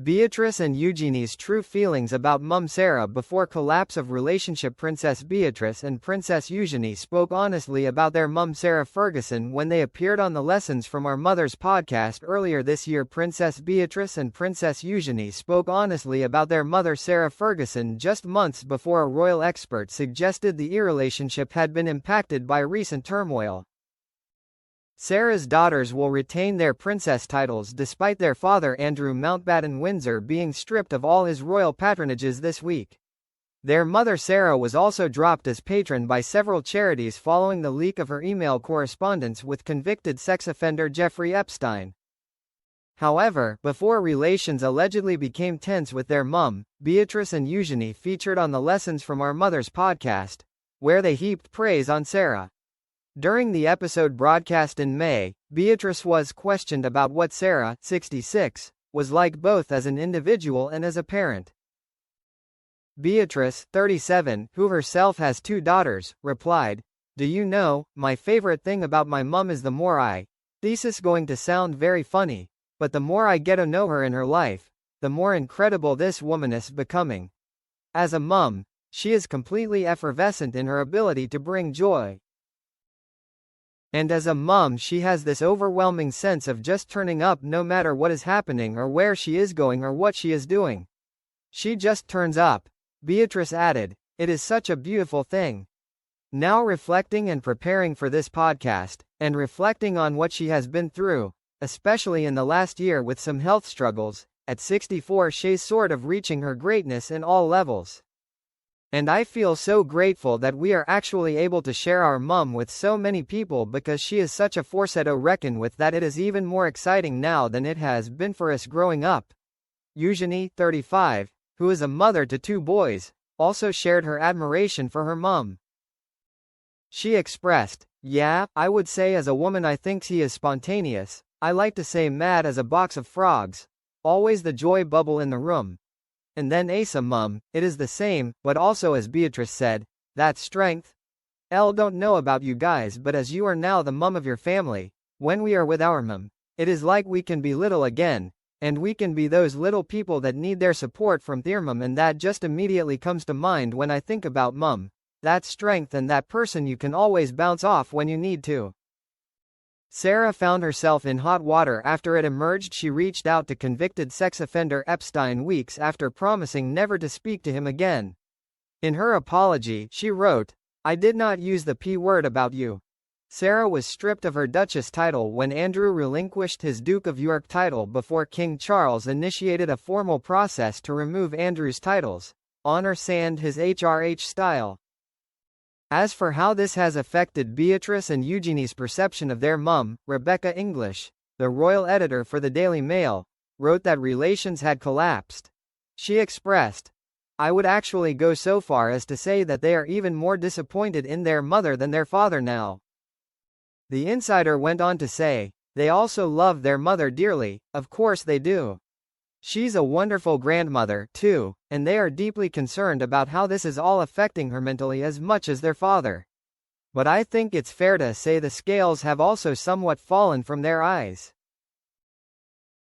Beatrice and Eugenie's true feelings about Mum Sarah before collapse of relationship. Princess Beatrice and Princess Eugenie spoke honestly about their mum Sarah Ferguson when they appeared on the Lessons from Our Mothers podcast earlier this year. Princess Beatrice and Princess Eugenie spoke honestly about their mother Sarah Ferguson just months before a royal expert suggested the relationship had been impacted by recent turmoil. Sarah's daughters will retain their princess titles despite their father Andrew Mountbatten Windsor being stripped of all his royal patronages this week. Their mother Sarah was also dropped as patron by several charities following the leak of her email correspondence with convicted sex offender Jeffrey Epstein. However, before relations allegedly became tense with their mum, Beatrice and Eugenie featured on the Lessons from Our Mothers podcast, where they heaped praise on Sarah. During the episode broadcast in May, Beatrice was questioned about what Sarah, 66, was like both as an individual and as a parent. Beatrice, 37, who herself has 2 daughters, replied, "Do you know, my favorite thing about my mum is the more this is going to sound very funny, but the more I get to know her in her life, the more incredible this woman is becoming. As a mum, she is completely effervescent in her ability to bring joy. And as a mum she has this overwhelming sense of just turning up no matter what is happening or where she is going or what she is doing. She just turns up." Beatrice added, "It is such a beautiful thing." Now reflecting and preparing for this podcast, and reflecting on what she has been through, especially in the last year with some health struggles, at 64 she's sort of reaching her greatness in all levels. "And I feel so grateful that we are actually able to share our mum with so many people because she is such a force to reckon with that it is even more exciting now than it has been for us growing up." Eugenie, 35, who is a mother to 2 boys, also shared her admiration for her mum. She expressed, "Yeah, I would say as a woman I think he is spontaneous, I like to say mad as a box of frogs. Always the joy bubble in the room. And then as a mum, it is the same, but also as Beatrice said, that strength. Don't know about you guys but as you are now the mum of your family, when we are with our mum, it is like we can be little again, and we can be those little people that need their support from their mum, and that just immediately comes to mind when I think about mum, that strength and that person you can always bounce off when you need to." Sarah found herself in hot water after it emerged she reached out to convicted sex offender Epstein weeks after promising never to speak to him again. In her apology, she wrote, "I did not use the P word about you." Sarah was stripped of her Duchess title when Andrew relinquished his Duke of York title before King Charles initiated a formal process to remove Andrew's titles, honor and his HRH style. As for how this has affected Beatrice and Eugenie's perception of their mum, Rebecca English, the royal editor for the Daily Mail, wrote that relations had collapsed. She expressed, "I would actually go so far as to say that they are even more disappointed in their mother than their father now." The insider went on to say, "They also love their mother dearly, of course they do. She's a wonderful grandmother, too, and they are deeply concerned about how this is all affecting her mentally as much as their father. But I think it's fair to say the scales have also somewhat fallen from their eyes."